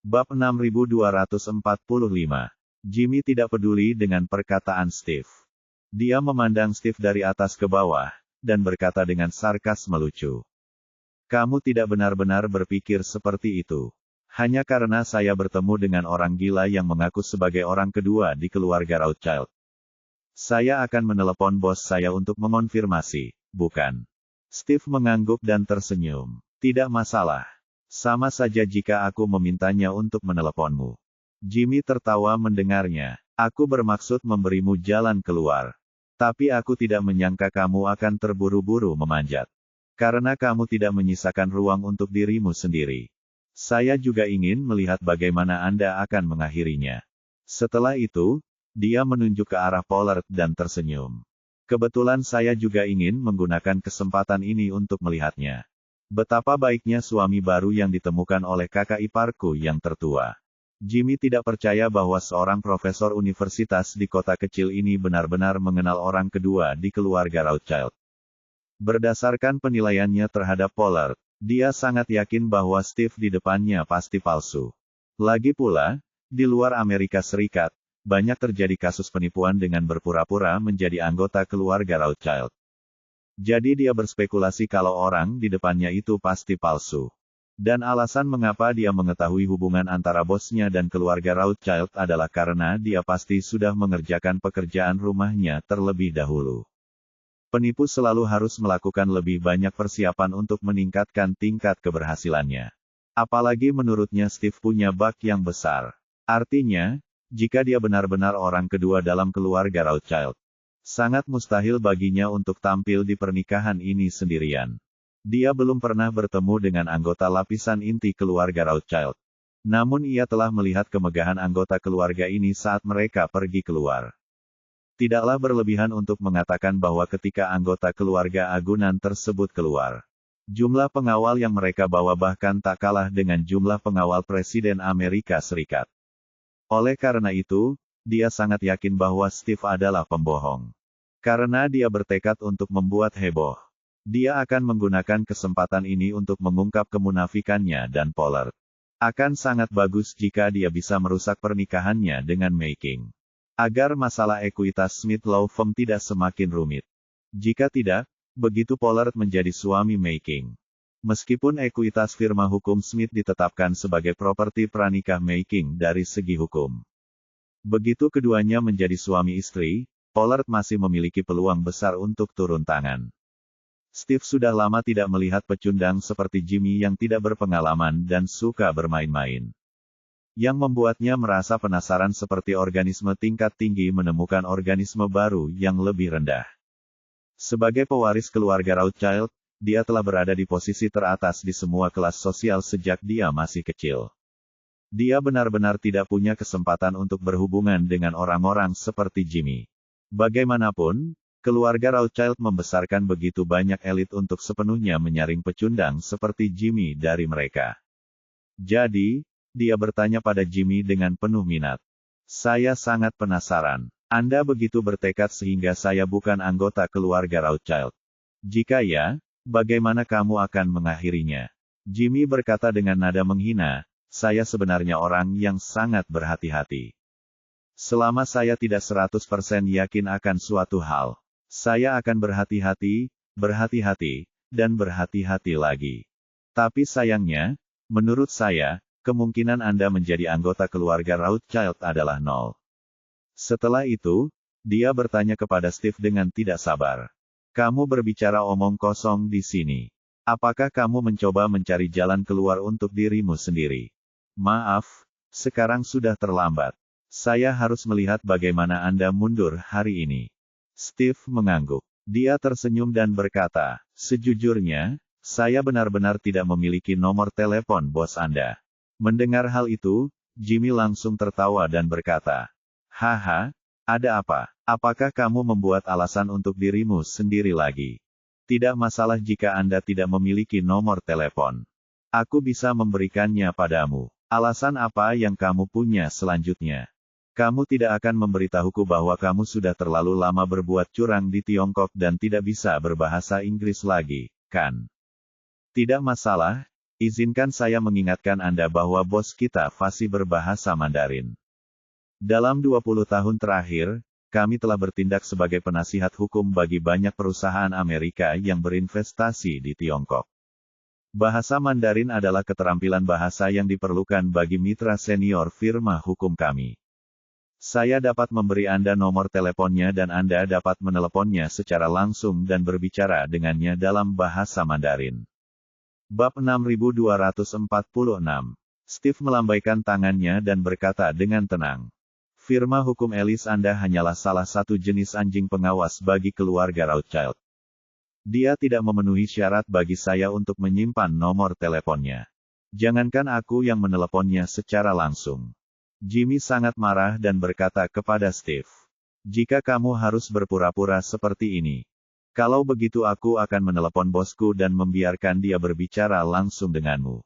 Bab 6245. Jimmy tidak peduli dengan perkataan Steve. Dia memandang Steve dari atas ke bawah, dan berkata dengan sarkas melucu. Kamu tidak benar-benar berpikir seperti itu. Hanya karena saya bertemu dengan orang gila yang mengaku sebagai orang kedua di keluarga Rothschild. Saya akan menelepon bos saya untuk mengonfirmasi, bukan? Steve mengangguk dan tersenyum. Tidak masalah. Sama saja jika aku memintanya untuk meneleponmu. Jimmy tertawa mendengarnya. Aku bermaksud memberimu jalan keluar. Tapi aku tidak menyangka kamu akan terburu-buru memanjat. Karena kamu tidak menyisakan ruang untuk dirimu sendiri. Saya juga ingin melihat bagaimana Anda akan mengakhirinya. Setelah itu, dia menunjuk ke arah Pollard dan tersenyum. Kebetulan saya juga ingin menggunakan kesempatan ini untuk melihatnya. Betapa baiknya suami baru yang ditemukan oleh kakak iparku yang tertua. Jimmy tidak percaya bahwa seorang profesor universitas di kota kecil ini benar-benar mengenal orang kedua di keluarga Rothschild. Berdasarkan penilaiannya terhadap Pollard, dia sangat yakin bahwa Steve di depannya pasti palsu. Lagi pula, di luar Amerika Serikat, banyak terjadi kasus penipuan dengan berpura-pura menjadi anggota keluarga Rothschild. Jadi dia berspekulasi kalau orang di depannya itu pasti palsu. Dan alasan mengapa dia mengetahui hubungan antara bosnya dan keluarga Rothschild adalah karena dia pasti sudah mengerjakan pekerjaan rumahnya terlebih dahulu. Penipu selalu harus melakukan lebih banyak persiapan untuk meningkatkan tingkat keberhasilannya. Apalagi menurutnya Steve punya bak yang besar. Artinya, jika dia benar-benar orang kedua dalam keluarga Rothschild, sangat mustahil baginya untuk tampil di pernikahan ini sendirian. Dia belum pernah bertemu dengan anggota lapisan inti keluarga Rothschild. Namun ia telah melihat kemegahan anggota keluarga ini saat mereka pergi keluar. Tidaklah berlebihan untuk mengatakan bahwa ketika anggota keluarga agunan tersebut keluar, jumlah pengawal yang mereka bawa bahkan tak kalah dengan jumlah pengawal Presiden Amerika Serikat. Oleh karena itu, dia sangat yakin bahwa Steve adalah pembohong. Karena dia bertekad untuk membuat heboh. Dia akan menggunakan kesempatan ini untuk mengungkap kemunafikannya dan Pollard. Akan sangat bagus jika dia bisa merusak pernikahannya dengan Making. Agar masalah ekuitas Smith Law Firm tidak semakin rumit. Jika tidak, begitu Pollard menjadi suami Making. Meskipun ekuitas firma hukum Smith ditetapkan sebagai properti pranikah Making dari segi hukum. Begitu keduanya menjadi suami istri, Pollard masih memiliki peluang besar untuk turun tangan. Steve sudah lama tidak melihat pecundang seperti Jimmy yang tidak berpengalaman dan suka bermain-main. Yang membuatnya merasa penasaran seperti organisme tingkat tinggi menemukan organisme baru yang lebih rendah. Sebagai pewaris keluarga Rothschild, dia telah berada di posisi teratas di semua kelas sosial sejak dia masih kecil. Dia benar-benar tidak punya kesempatan untuk berhubungan dengan orang-orang seperti Jimmy. Bagaimanapun, keluarga Rothschild membesarkan begitu banyak elit untuk sepenuhnya menyaring pecundang seperti Jimmy dari mereka. Jadi, dia bertanya pada Jimmy dengan penuh minat. Saya sangat penasaran. Anda begitu bertekad sehingga saya bukan anggota keluarga Rothschild. Jika ya, bagaimana kamu akan mengakhirinya? Jimmy berkata dengan nada menghina, saya sebenarnya orang yang sangat berhati-hati. Selama saya tidak 100% yakin akan suatu hal, saya akan berhati-hati, dan berhati-hati lagi. Tapi sayangnya, menurut saya, kemungkinan Anda menjadi anggota keluarga Rothschild adalah 0. Setelah itu, dia bertanya kepada Steve dengan tidak sabar. Kamu berbicara omong kosong di sini. Apakah kamu mencoba mencari jalan keluar untuk dirimu sendiri? Maaf, sekarang sudah terlambat. Saya harus melihat bagaimana Anda mundur hari ini. Steve mengangguk. Dia tersenyum dan berkata, sejujurnya, saya benar-benar tidak memiliki nomor telepon bos Anda. Mendengar hal itu, Jimmy langsung tertawa dan berkata, haha, ada apa? Apakah kamu membuat alasan untuk dirimu sendiri lagi? Tidak masalah jika Anda tidak memiliki nomor telepon. Aku bisa memberikannya padamu. Alasan apa yang kamu punya selanjutnya? Kamu tidak akan memberitahuku bahwa kamu sudah terlalu lama berbuat curang di Tiongkok dan tidak bisa berbahasa Inggris lagi, kan? Tidak masalah, Izinkan saya mengingatkan Anda bahwa bos kita fasih berbahasa Mandarin. Dalam 20 tahun terakhir, kami telah bertindak sebagai penasihat hukum bagi banyak perusahaan Amerika yang berinvestasi di Tiongkok. Bahasa Mandarin adalah keterampilan bahasa yang diperlukan bagi mitra senior firma hukum kami. Saya dapat memberi Anda nomor teleponnya dan Anda dapat meneleponnya secara langsung dan berbicara dengannya dalam bahasa Mandarin. Bab 6246. Steve melambaikan tangannya dan berkata dengan tenang. Firma hukum Ellis Anda hanyalah salah satu jenis anjing pengawas bagi keluarga Rothschild. Dia tidak memenuhi syarat bagi saya untuk menyimpan nomor teleponnya. Jangankan aku yang meneleponnya secara langsung. Jimmy sangat marah dan berkata kepada Steve. Jika kamu harus berpura-pura seperti ini. Kalau begitu aku akan menelepon bosku dan membiarkan dia berbicara langsung denganmu.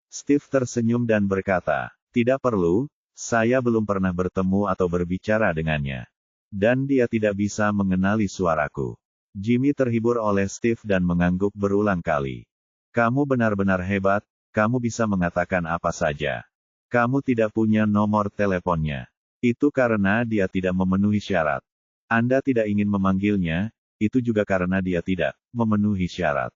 Steve tersenyum dan berkata, tidak perlu. Saya belum pernah bertemu atau berbicara dengannya. Dan dia tidak bisa mengenali suaraku. Jimmy terhibur oleh Steve dan mengangguk berulang kali. Kamu benar-benar hebat, kamu bisa mengatakan apa saja. Kamu tidak punya nomor teleponnya. Itu karena dia tidak memenuhi syarat. Anda tidak ingin memanggilnya, itu juga karena dia tidak memenuhi syarat.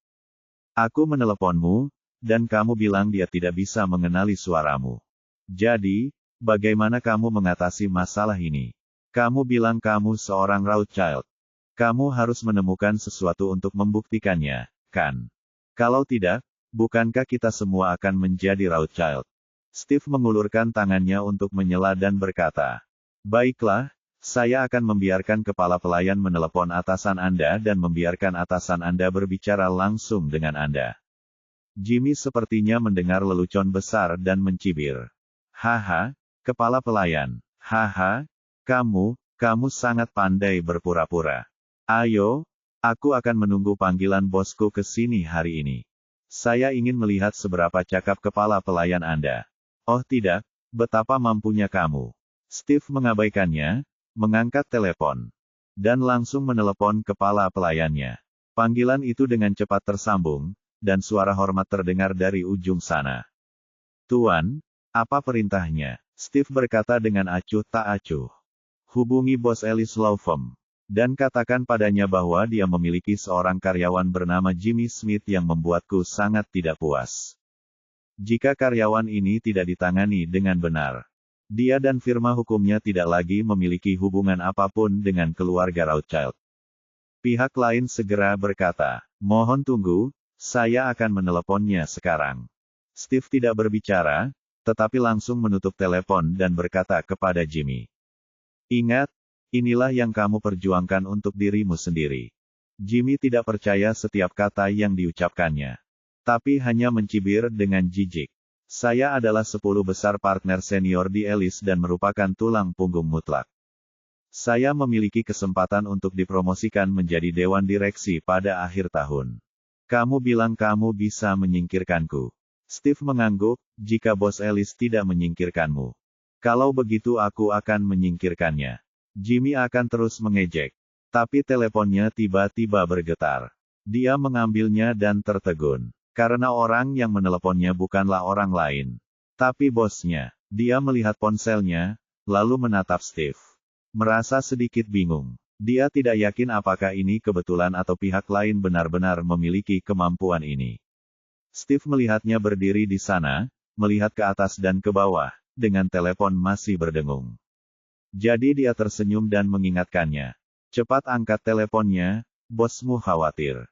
Aku meneleponmu, dan kamu bilang dia tidak bisa mengenali suaramu. Jadi, bagaimana kamu mengatasi masalah ini? Kamu bilang kamu seorang Rothschild. Kamu harus menemukan sesuatu untuk membuktikannya, kan? Kalau tidak, bukankah kita semua akan menjadi Rothschild? Steve mengulurkan tangannya untuk menyela dan berkata, baiklah, saya akan membiarkan kepala pelayan menelepon atasan Anda dan membiarkan atasan Anda berbicara langsung dengan Anda. Jimmy sepertinya mendengar lelucon besar dan mencibir. Haha. Kepala pelayan, haha, kamu sangat pandai berpura-pura. Ayo, aku akan menunggu panggilan bosku ke sini hari ini. Saya ingin melihat seberapa cakap kepala pelayan Anda. Oh tidak, betapa mampunya kamu. Steve mengabaikannya, mengangkat telepon, dan langsung menelepon kepala pelayannya. Panggilan itu dengan cepat tersambung, dan suara hormat terdengar dari ujung sana. Tuan, apa perintahnya? Steve berkata dengan acuh tak acuh. Hubungi bos Ellis Law Firm. Dan katakan padanya bahwa dia memiliki seorang karyawan bernama Jimmy Smith yang membuatku sangat tidak puas. Jika karyawan ini tidak ditangani dengan benar, dia dan firma hukumnya tidak lagi memiliki hubungan apapun dengan keluarga Rothschild. Pihak lain segera berkata, mohon tunggu, saya akan meneleponnya sekarang. Steve tidak berbicara, tetapi langsung menutup telepon dan berkata kepada Jimmy. Ingat, inilah yang kamu perjuangkan untuk dirimu sendiri. Jimmy tidak percaya setiap kata yang diucapkannya. Tapi hanya mencibir dengan jijik. Saya adalah 10 besar partner senior di Ellis dan merupakan tulang punggung mutlak. Saya memiliki kesempatan untuk dipromosikan menjadi dewan direksi pada akhir tahun. Kamu bilang kamu bisa menyingkirkanku. Steve mengangguk, jika bos Ellis tidak menyingkirkanmu. Kalau begitu aku akan menyingkirkannya. Jimmy akan terus mengejek. Tapi teleponnya tiba-tiba bergetar. Dia mengambilnya dan tertegun. Karena orang yang meneleponnya bukanlah orang lain. Tapi bosnya. Dia melihat ponselnya, lalu menatap Steve. Merasa sedikit bingung. Dia tidak yakin apakah ini kebetulan atau pihak lain benar-benar memiliki kemampuan ini. Steve melihatnya berdiri di sana, melihat ke atas dan ke bawah, dengan telepon masih berdengung. Jadi dia tersenyum dan mengingatkannya. Cepat angkat teleponnya, bosmu khawatir.